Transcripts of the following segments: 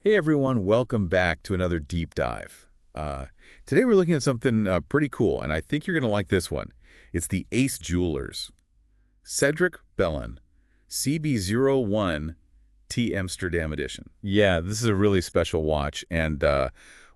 Hey everyone, welcome back to another deep dive. Today we're looking at something pretty cool, and I think you're going to like this one. It's the Ace Jewelers Cedric Bellon CB01 T Amsterdam edition. Yeah, this is a really special watch, and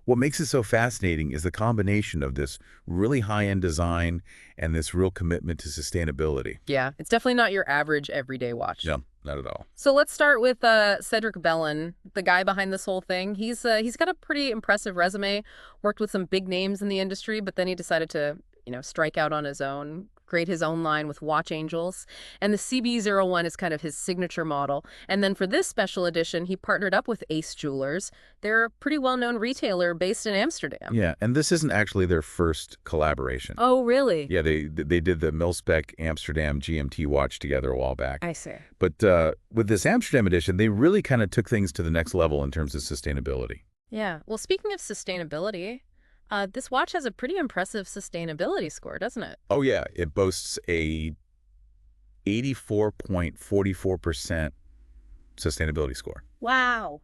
what makes it so fascinating is the combination of this really high-end design and this real commitment to sustainability. Yeah, it's definitely not your average everyday watch. Yeah, not at all. So let's start with Cedric Bellon, the guy behind this whole thing. He's got a pretty impressive resume, worked with some big names in the industry, but then he decided to, strike out on his own, create his own line with watch angels. And the CB01 is kind of his signature model. And then for this special edition, he partnered up with Ace Jewelers. They're a pretty well-known retailer based in Amsterdam. Yeah, and this isn't actually their first collaboration. Oh, really? Yeah, they did the Mil-Spec Amsterdam GMT watch together a while back. I see. But with this Amsterdam edition, they really kind of took things to the next level in terms of sustainability. Yeah. Well, speaking of sustainability, this watch has a pretty impressive sustainability score, doesn't it? Oh yeah, it boasts a 84.44% sustainability score, Wow.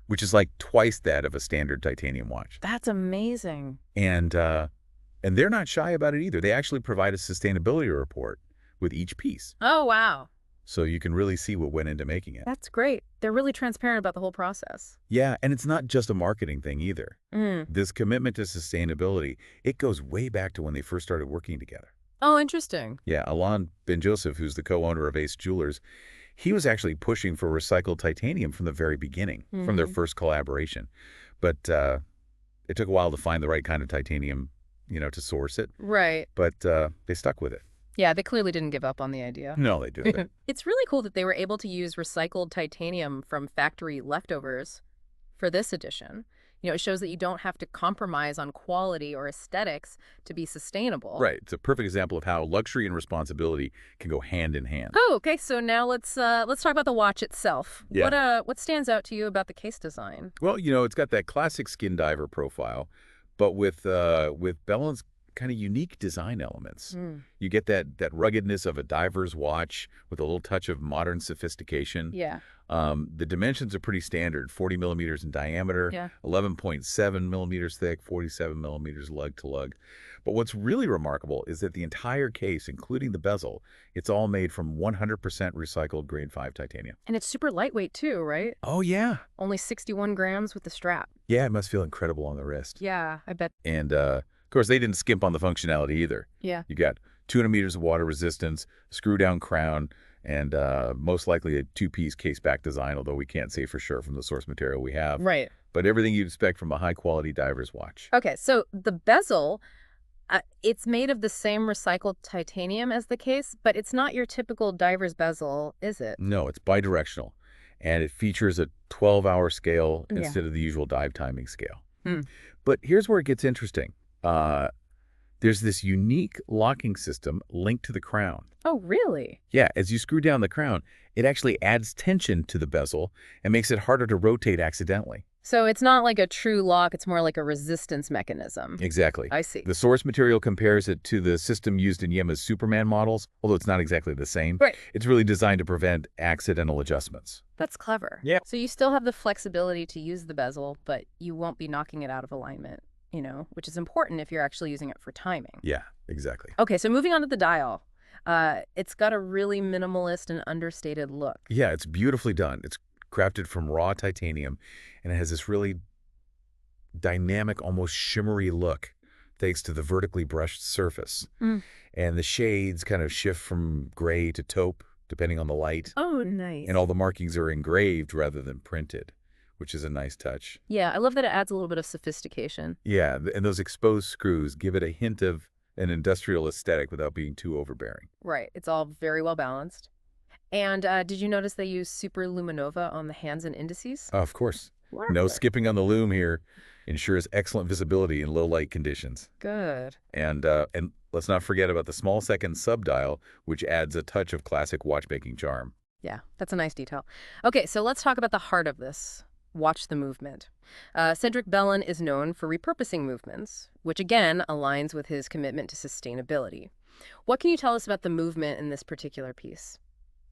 which is like twice that of a standard titanium watch. That's amazing. And they're not shy about it either. They actually provide a sustainability report with each piece, Oh, wow. so you can really see what went into making it. That's great. They're really transparent about the whole process. Yeah, and it's not just a marketing thing either. Mm. This commitment to sustainability, it goes way back to when they first started working together. Oh, interesting. Yeah, Alain Ben Joseph, who's the co-owner of Ace Jewelers, he was actually pushing for recycled titanium from the very beginning, from their first collaboration. But it took a while to find the right kind of titanium, to source it. Right. But they stuck with it. Yeah, they clearly didn't give up on the idea. No, they did. It's really cool that they were able to use recycled titanium from factory leftovers for this edition. It shows that you don't have to compromise on quality or aesthetics to be sustainable. Right. It's a perfect example of how luxury and responsibility can go hand in hand. Oh, okay. So now let's talk about the watch itself. Yeah. What stands out to you about the case design? Well, it's got that classic skin diver profile, but with Bellon's kind of unique design elements. You get that ruggedness of a diver's watch with a little touch of modern sophistication. Yeah. The dimensions are pretty standard, 40 millimeters in diameter, Yeah. 11.7 millimeters thick, 47 millimeters lug to lug. But what's really remarkable is that the entire case, including the bezel, it's all made from 100% recycled grade 5 titanium. And it's super lightweight too, right? Oh, yeah. Only 61 grams with the strap. Yeah, it must feel incredible on the wrist. Yeah, I bet. And, of course, they didn't skimp on the functionality either. Yeah. You got 200 meters of water resistance, screw-down crown, and most likely a two-piece case-back design, although we can't say for sure from the source material we have. Right. But everything you'd expect from a high-quality diver's watch. Okay, so the bezel, it's made of the same recycled titanium as the case, but it's not your typical diver's bezel, is it? No, it's bidirectional, and it features a 12-hour scale Yeah. instead of the usual dive timing scale. Hmm. But here's where it gets interesting. There's this unique locking system linked to the crown. Oh, really? Yeah, as you screw down the crown, it actually adds tension to the bezel and makes it harder to rotate accidentally. So it's not like a true lock, it's more like a resistance mechanism. Exactly. I see. The source material compares it to the system used in Yema's Superman models, although it's not exactly the same. Right. It's really designed to prevent accidental adjustments. That's clever. Yeah. So you still have the flexibility to use the bezel, but you won't be knocking it out of alignment, which is important if you're actually using it for timing. Yeah, exactly. Okay, so moving on to the dial. It's got a really minimalist and understated look. Yeah, it's beautifully done. It's crafted from raw titanium, and it has this really dynamic, almost shimmery look thanks to the vertically brushed surface. And the shades kind of shift from gray to taupe, depending on the light. Oh, nice. And all the markings are engraved rather than printed, which is a nice touch. Yeah, I love that it adds a little bit of sophistication. Yeah, and those exposed screws give it a hint of an industrial aesthetic without being too overbearing. Right. It's all very well balanced. And did you notice they use super luminova on the hands and indices? Of course. No Lovely. skipping on the loom here. Ensures excellent visibility in low light conditions. Good. And let's not forget about the small second subdial, which adds a touch of classic watchmaking charm. Yeah, that's a nice detail. Okay, so let's talk about the heart of this. Watch the movement. Cedric Bellon is known for repurposing movements, which again aligns with his commitment to sustainability. What can you tell us about the movement in this particular piece?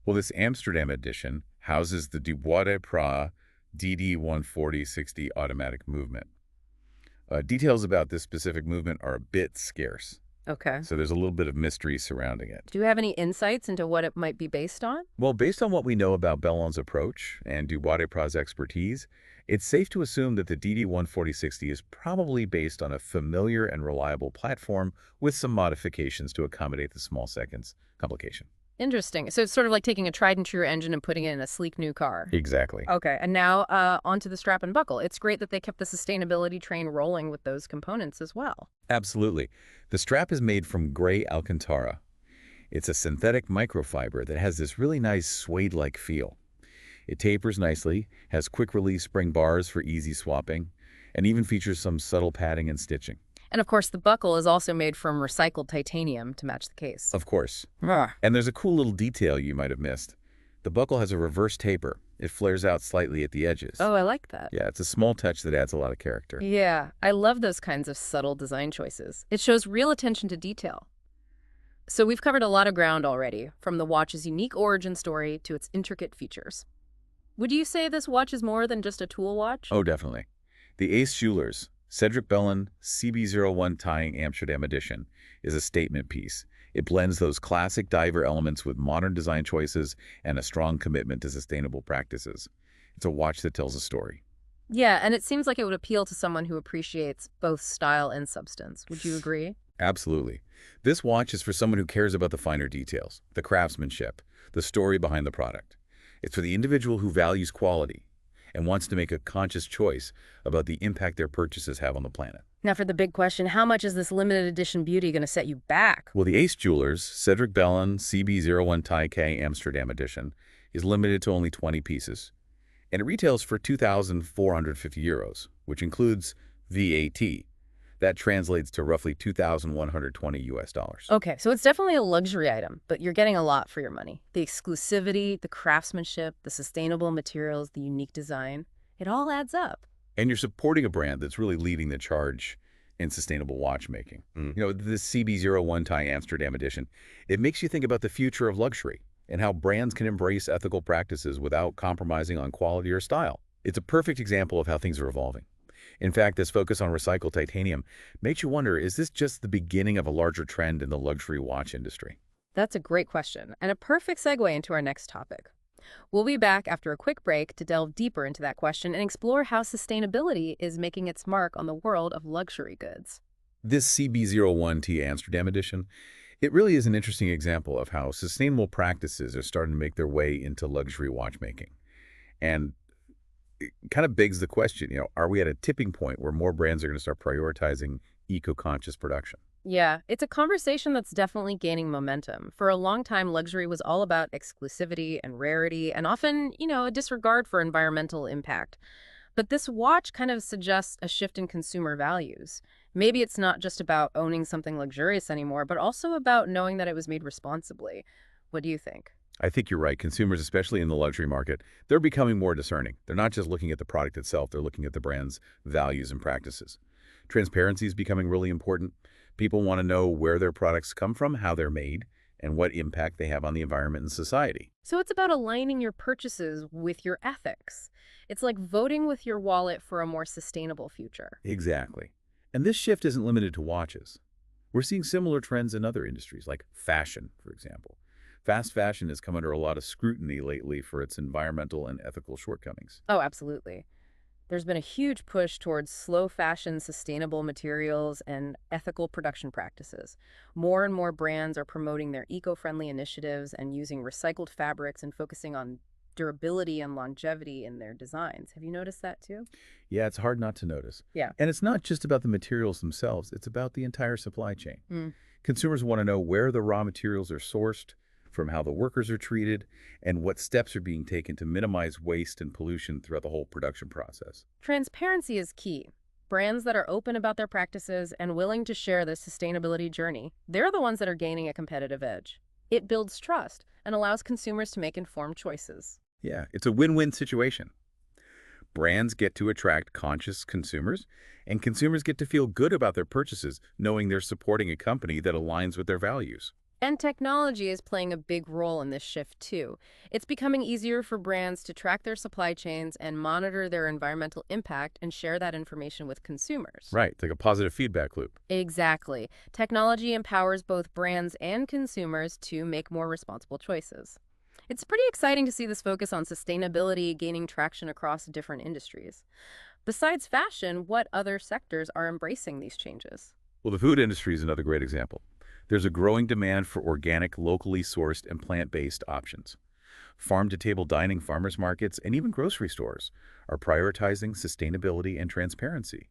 Well, this Amsterdam edition houses the Dubois de Pras DD-140/60 automatic movement. Details about this specific movement are a bit scarce, Okay. so there's a little bit of mystery surrounding it. Do you have any insights into what it might be based on? Well, based on what we know about Bellon's approach and Dubois-Pra's expertise, it's safe to assume that the DD-140/60 is probably based on a familiar and reliable platform with some modifications to accommodate the small seconds complication. Interesting. So it's sort of like taking a tried and true engine and putting it in a sleek new car. Exactly. Okay, and now onto the strap and buckle. It's great that they kept the sustainability train rolling with those components as well. Absolutely. The strap is made from gray Alcantara. It's a synthetic microfiber that has this really nice suede-like feel. It tapers nicely, has quick-release spring bars for easy swapping, and even features some subtle padding and stitching. And of course, the buckle is also made from recycled titanium to match the case. Of course. Ah. And there's a cool little detail you might have missed. The buckle has a reverse taper. It flares out slightly at the edges. Oh, I like that. Yeah, it's a small touch that adds a lot of character. Yeah, I love those kinds of subtle design choices. It shows real attention to detail. So we've covered a lot of ground already, from the watch's unique origin story to its intricate features. Would you say this watch is more than just a tool watch? Oh, definitely. The Ace Jewelers Cedric Bellon CB01 Tying Amsterdam Edition is a statement piece. It blends those classic diver elements with modern design choices and a strong commitment to sustainable practices. It's a watch that tells a story. Yeah, and it seems like it would appeal to someone who appreciates both style and substance. Would you agree? Absolutely. This watch is for someone who cares about the finer details, the craftsmanship, the story behind the product. It's for the individual who values quality and wants to make a conscious choice about the impact their purchases have on the planet. Now for the big question, how much is this limited edition beauty going to set you back? Well, the Ace Jewelers Cedric Bellon CB01 Taipei Amsterdam Edition is limited to only 20 pieces, and it retails for €2,450, which includes VAT. That translates to roughly $2,120. Okay, so it's definitely a luxury item, but you're getting a lot for your money. The exclusivity, the craftsmanship, the sustainable materials, the unique design, it all adds up. And you're supporting a brand that's really leading the charge in sustainable watchmaking. You know, this CB01 Thai Amsterdam Edition, it makes you think about the future of luxury and how brands can embrace ethical practices without compromising on quality or style. It's a perfect example of how things are evolving. In fact, this focus on recycled titanium makes you wonder, is this just the beginning of a larger trend in the luxury watch industry? That's a great question, and a perfect segue into our next topic. We'll be back after a quick break to delve deeper into that question and explore how sustainability is making its mark on the world of luxury goods. This CB01T Amsterdam Edition, it really is an interesting example of how sustainable practices are starting to make their way into luxury watchmaking. And it kind of begs the question, are we at a tipping point where more brands are going to start prioritizing eco-conscious production? Yeah, it's a conversation that's definitely gaining momentum. For a long time, luxury was all about exclusivity and rarity, and often, a disregard for environmental impact. But this watch kind of suggests a shift in consumer values. Maybe it's not just about owning something luxurious anymore, but also about knowing that it was made responsibly. What do you think? I think you're right. Consumers, especially in the luxury market, they're becoming more discerning. They're not just looking at the product itself, they're looking at the brand's values and practices. Transparency is becoming really important. People want to know where their products come from, how they're made, and what impact they have on the environment and society. So it's about aligning your purchases with your ethics. It's like voting with your wallet for a more sustainable future. Exactly. And this shift isn't limited to watches. We're seeing similar trends in other industries, like fashion, for example. Fast fashion has come under a lot of scrutiny lately for its environmental and ethical shortcomings. Oh, absolutely. There's been a huge push towards slow fashion, sustainable materials, and ethical production practices. More and more brands are promoting their eco-friendly initiatives and using recycled fabrics and focusing on durability and longevity in their designs. Have you noticed that too? Yeah, it's hard not to notice. Yeah. And it's not just about the materials themselves, it's about the entire supply chain. Mm. Consumers want to know where the raw materials are sourced, from how the workers are treated, and what steps are being taken to minimize waste and pollution throughout the whole production process. Transparency is key. Brands that are open about their practices and willing to share their sustainability journey, they're the ones that are gaining a competitive edge. It builds trust and allows consumers to make informed choices. Yeah, it's a win-win situation. Brands get to attract conscious consumers, and consumers get to feel good about their purchases, knowing they're supporting a company that aligns with their values. And technology is playing a big role in this shift too. It's becoming easier for brands to track their supply chains and monitor their environmental impact and share that information with consumers. Right, it's like a positive feedback loop. Exactly. Technology empowers both brands and consumers to make more responsible choices. It's pretty exciting to see this focus on sustainability gaining traction across different industries. Besides fashion, what other sectors are embracing these changes? Well, the food industry is another great example. There's a growing demand for organic, locally sourced, and plant-based options. Farm-to-table dining farmers markets and even grocery stores are prioritizing sustainability and transparency.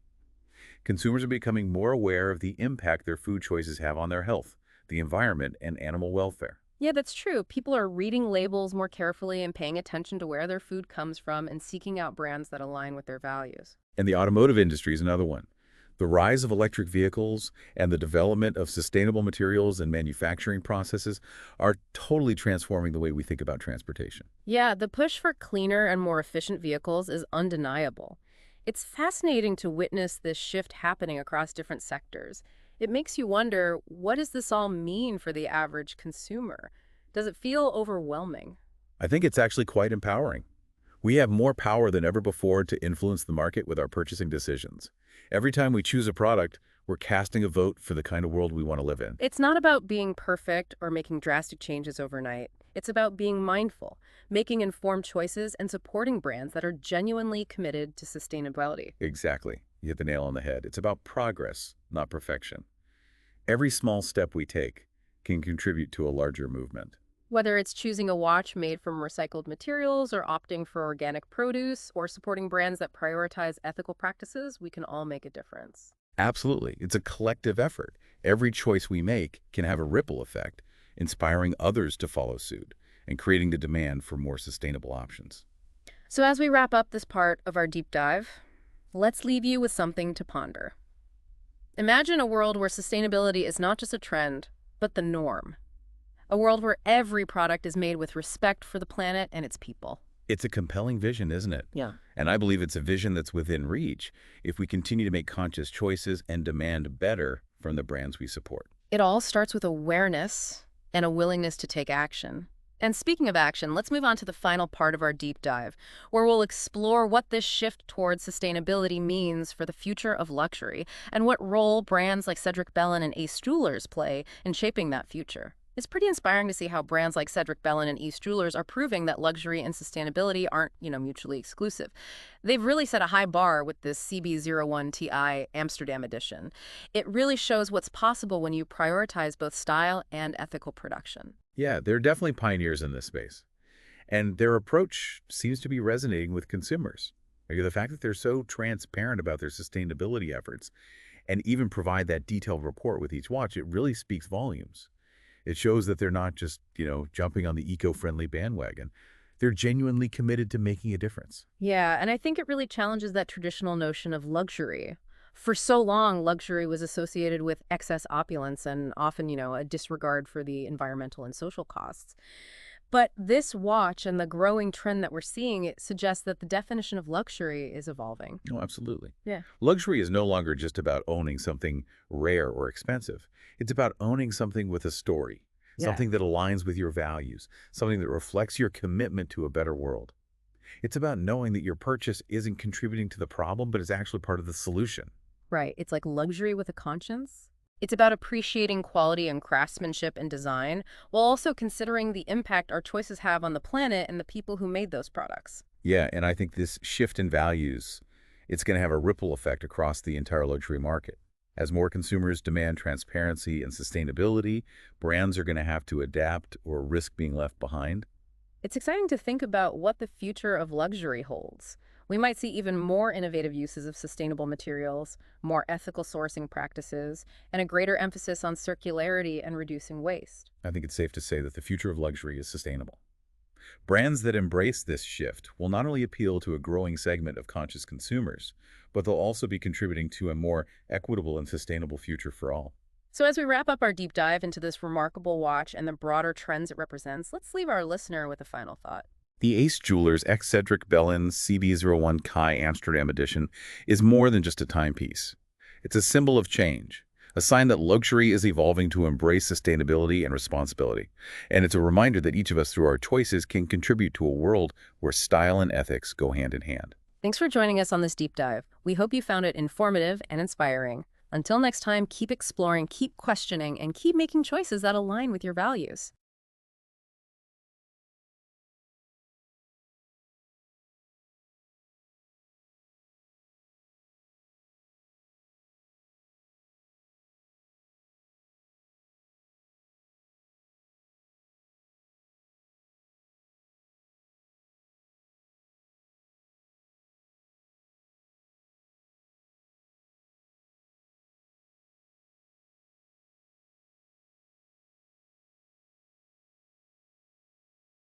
Consumers are becoming more aware of the impact their food choices have on their health, the environment, and animal welfare. Yeah, that's true. People are reading labels more carefully and paying attention to where their food comes from and seeking out brands that align with their values. And the automotive industry is another one. The rise of electric vehicles and the development of sustainable materials and manufacturing processes are totally transforming the way we think about transportation. Yeah, the push for cleaner and more efficient vehicles is undeniable. It's fascinating to witness this shift happening across different sectors. It makes you wonder, what does this all mean for the average consumer? Does it feel overwhelming? I think it's actually quite empowering. We have more power than ever before to influence the market with our purchasing decisions. Every time we choose a product, we're casting a vote for the kind of world we want to live in. It's not about being perfect or making drastic changes overnight. It's about being mindful, making informed choices, and supporting brands that are genuinely committed to sustainability. Exactly. You hit the nail on the head. It's about progress, not perfection. Every small step we take can contribute to a larger movement. Whether it's choosing a watch made from recycled materials or opting for organic produce or supporting brands that prioritize ethical practices, we can all make a difference. Absolutely. It's a collective effort. Every choice we make can have a ripple effect, inspiring others to follow suit and creating the demand for more sustainable options. So as we wrap up this part of our deep dive, let's leave you with something to ponder. Imagine a world where sustainability is not just a trend, but the norm. A world where every product is made with respect for the planet and its people. It's a compelling vision, isn't it? Yeah. And I believe it's a vision that's within reach if we continue to make conscious choices and demand better from the brands we support. It all starts with awareness and a willingness to take action. And speaking of action, let's move on to the final part of our deep dive, where we'll explore what this shift towards sustainability means for the future of luxury and what role brands like Cedric Bellon and Ace Jewelers play in shaping that future. It's pretty inspiring to see how brands like Cedric Bellon and Ace Jewelers are proving that luxury and sustainability aren't, mutually exclusive. They've really set a high bar with this CB01 Ti Amsterdam edition. It really shows what's possible when you prioritize both style and ethical production. Yeah, they're definitely pioneers in this space. And their approach seems to be resonating with consumers. Like, the fact that they're so transparent about their sustainability efforts and even provide that detailed report with each watch, it really speaks volumes. It shows that they're not just, jumping on the eco-friendly bandwagon. They're genuinely committed to making a difference. Yeah, and I think it really challenges that traditional notion of luxury. For so long, luxury was associated with excess opulence and often, a disregard for the environmental and social costs. But this watch and the growing trend that we're seeing, it suggests that the definition of luxury is evolving. Oh, absolutely. Yeah. Luxury is no longer just about owning something rare or expensive. It's about owning something with a story, something that aligns with your values, something that reflects your commitment to a better world. It's about knowing that your purchase isn't contributing to the problem, but is actually part of the solution. Right. It's like luxury with a conscience. It's about appreciating quality and craftsmanship and design, while also considering the impact our choices have on the planet and the people who made those products. Yeah, and I think this shift in values, it's going to have a ripple effect across the entire luxury market. As more consumers demand transparency and sustainability, brands are going to have to adapt or risk being left behind. It's exciting to think about what the future of luxury holds. We might see even more innovative uses of sustainable materials, more ethical sourcing practices, and a greater emphasis on circularity and reducing waste. I think it's safe to say that the future of luxury is sustainable. Brands that embrace this shift will not only appeal to a growing segment of conscious consumers, but they'll also be contributing to a more equitable and sustainable future for all. So as we wrap up our deep dive into this remarkable watch and the broader trends it represents, let's leave our listener with a final thought. The Ace Jewelers X Cedric Bellon CB01 Chi Amsterdam edition is more than just a timepiece. It's a symbol of change, a sign that luxury is evolving to embrace sustainability and responsibility. And it's a reminder that each of us, through our choices, can contribute to a world where style and ethics go hand in hand. Thanks for joining us on this deep dive. We hope you found it informative and inspiring. Until next time, keep exploring, keep questioning, and keep making choices that align with your values.